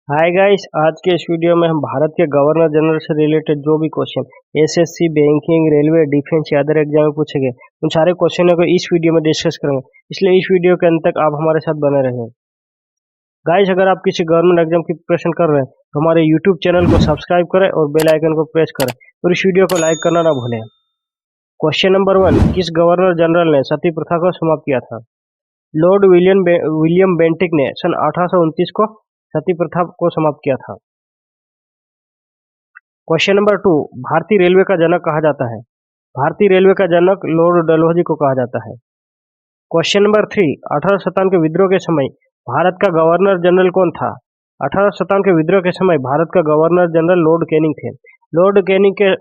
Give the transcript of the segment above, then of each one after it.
Hi guys, आज के इस वीडियो में हम भारत के गवर्नर जनरल से रिलेटेड जो भी question SSC, banking, railway, defence या अदर एग्जाम में पूछे गए उन सारे क्वेश्चनों को इस वीडियो में डिस्कस करेंगे। इसलिए इस वीडियो के अंत तक आप हमारे साथ बने रहें। गाइस, अगर आप किसी गवर्नमेंट एग्जाम की प्रिपरेशन कर रहे हैं तो हमारे यूट्यूब चैनल को सब्सक्राइब करें और बेल आइकन को प्रेस करें और इस वीडियो को लाइक करना ना भूलें। क्वेश्चन नंबर 1, किस गवर्नर जनरल ने सती प्रथा को समाप्त किया था? लॉर्ड विलियम बेंटिक ने सन 1829 को सती प्रथा को समाप्त किया था। क्वेश्चन नंबर 2, भारतीय रेलवे का जनक कहा जाता है? भारतीय रेलवे का जनक लॉर्ड डलहौजी को कहा जाता है। क्वेश्चन नंबर 3, 1857 के विद्रोह के समय भारत का गवर्नर जनरल कौन था? 1857 के विद्रोह के समय भारत का गवर्नर जनरल लॉर्ड कैनिंग थे। लॉर्ड कैनिंग के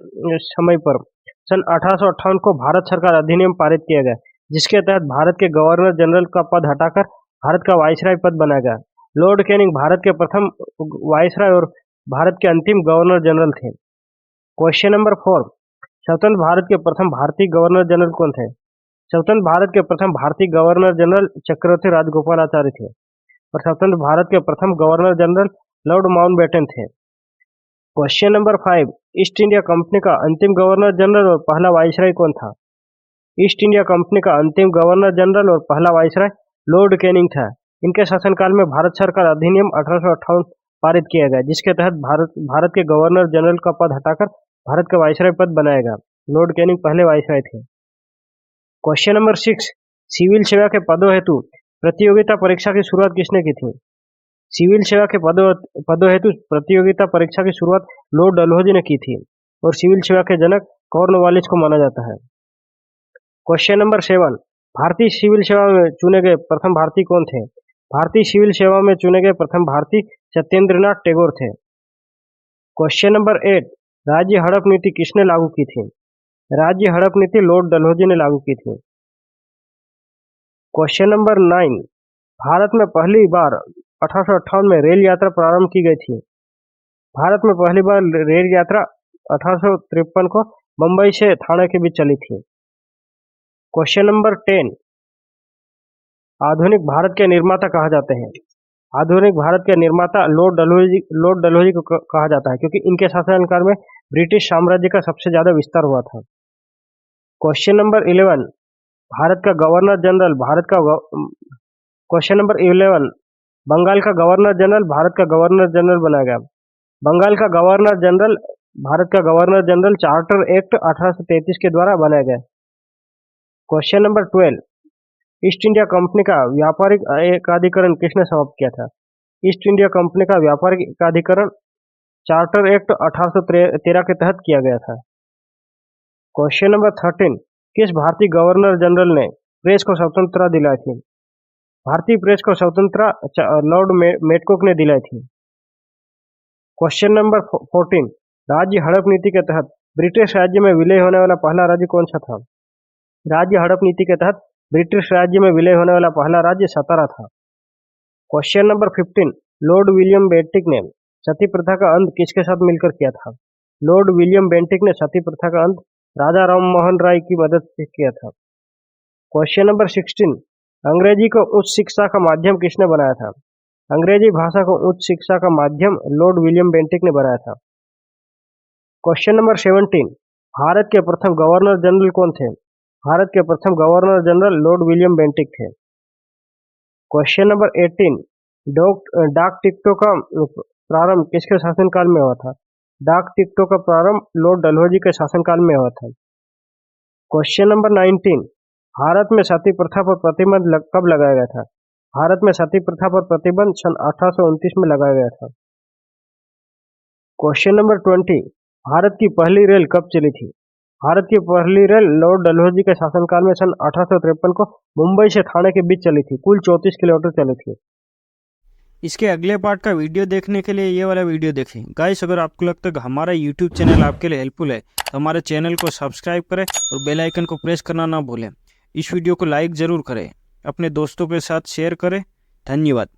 समय पर सन 1858 को भारत सरकार अधिनियम पारित किया गया, जिसके तहत भारत के गवर्नर जनरल का पद हटाकर भारत का वाइसराय पद बनाया गया। लॉर्ड कैनिंग भारत के प्रथम वाइसराय और भारत के अंतिम गवर्नर जनरल थे। क्वेश्चन नंबर 4, स्वतंत्र भारत के प्रथम भारतीय गवर्नर जनरल कौन थे? स्वतंत्र भारत के प्रथम भारतीय गवर्नर जनरल चक्रवर्ती राजगोपालाचारी थे और स्वतंत्र भारत के प्रथम गवर्नर जनरल लॉर्ड माउंटबेटन थे। Question number 5, east India company का अंतिम गवर्नर जनरल और पहला वाइसराय कौन था? ईस्ट इंडिया कंपनी का अंतिम गवर्नर जनरल और पहला वाइसराय लॉर्ड कैनिंग था। इनके शासनकाल में भारत सरकार अधिनियम 1858 पारित किया गया, जिसके तहत भारत के गवर्नर जनरल का पद हटाकर भारत का वाइसराय पद बनाया गया। लॉर्ड कैनिंग पहले वाइसराय थे। क्वेश्चन नंबर 6, सिविल सेवा के पदों हेतु प्रतियोगिता परीक्षा की शुरुआत किसने की थी? सिविल सेवा के पदों हेतु प्रतियोगिता परीक्षा की शुरुआत लॉर्ड डलहौजी ने की थी और सिविल सेवा के जनक कॉर्नवालिस को माना जाता है। क्वेश्चन नंबर 7, भारतीय सिविल सेवा में चुने गए प्रथम भारतीय कौन थे? भारतीय सिविल सेवा में चुने गए प्रथम भारतीय सत्येंद्रनाथ टैगोर थे। क्वेश्चन नंबर 8, राज्य हड़प नीति किसने लागू की थी? राज्य हड़प नीति लॉर्ड डलहौजी ने लागू की थी। क्वेश्चन नंबर 9, भारत में पहली बार 1858 में रेल यात्रा प्रारंभ की गई थी। भारत में पहली बार रेल यात्रा 1853 को मुंबई से ठाणे के बीच चली थी। क्वेश्चन नंबर 10, आधुनिक भारत के निर्माता कहा जाते हैं? आधुनिक भारत के निर्माता लॉर्ड डलहौजी को कहा जाता है, क्योंकि इनके शासनकाल में ब्रिटिश साम्राज्य का सबसे ज्यादा विस्तार हुआ था। क्वेश्चन नंबर 11, भारत का governor general question number 11, Bengal का गवर्नर जनरल भारत का गवर्नर जनरल बनाया गया। बंगाल का गवर्नर जनरल भारत का गवर्नर जनरल चार्टर एक्ट 1833 के द्वारा बनाया गया। Question number 12, east India company का व्यापारिक एकाधिकरण किसने समाप्त किया था? ईस्ट इंडिया कंपनी का व्यापारिक एकाधिकरण चार्टर एक्ट 1813 के तहत किया गया था। क्वेश्चन नंबर 13, किस भारतीय गवर्नर जनरल ने प्रेस को स्वतंत्रता दिलाई थी? भारतीय प्रेस को स्वतंत्रता लॉर्ड मेटकॉक ने दिलाई थी। क्वेश्चन नंबर 14, राज्य हड़प नीति के तहत ब्रिटिश राज्य में विलय होने वाला पहला राज्य कौन सा था? राज्य हड़प नीति के तहत ब्रिटिश राज्य में विलय होने वाला पहला राज्य सतारा था। Question number 15, Lord William Bentinck ने सती प्रथा का अंत किसके साथ मिलकर किया था? लॉर्ड विलियम बेंटिक ने सती प्रथा का अंत राजा राममोहन राय की मदद से किया था। क्वेश्चन नंबर 16, अंग्रेजी को उच्च शिक्षा का माध्यम किसने बनाया था? अंग्रेजी भाषा को उच्च शिक्षा का माध्यम लॉर्ड विलियम बेंटिक ने बनाया था। क्वेश्चन नंबर 17, भारत के प्रथम गवर्नर जनरल कौन थे? भारत के प्रथम governor general Lord William Bentinck थे। क्वेश्चन नंबर 18, डाक टिकटों का प्रारंभ किसके शासनकाल में हुआ था? डाक टिकटों का प्रारंभ लॉर्ड डलहौजी के शासनकाल में हुआ था। क्वेश्चन नंबर 19, भारत में सती प्रथा पर प्रतिबंध कब लगाया गया था? भारत में सती प्रथा पर प्रतिबंध सन 1829 में लगाया गया था। क्वेश्चन नंबर 20, भारत की पहली रेल कब चली थी? भारत की पहली रेल लॉर्ड डलहौजी के शासनकाल में सन 1853 को मुंबई से ठाणे के बीच चली थी। कुल 34 किलोमीटर चली थी। इसके अगले पार्ट का वीडियो देखने के लिए ये वाला वीडियो देखें। गाइस, अगर आपको लगता है कि हमारा यूट्यूब चैनल आपके लिए हेल्पफुल है तो हमारे चैनल को सब्सक्राइब करें और बेल आइकन को प्रेस करना ना भूलें। इस वीडियो को लाइक ज़रूर करें, अपने दोस्तों के साथ शेयर करें। धन्यवाद।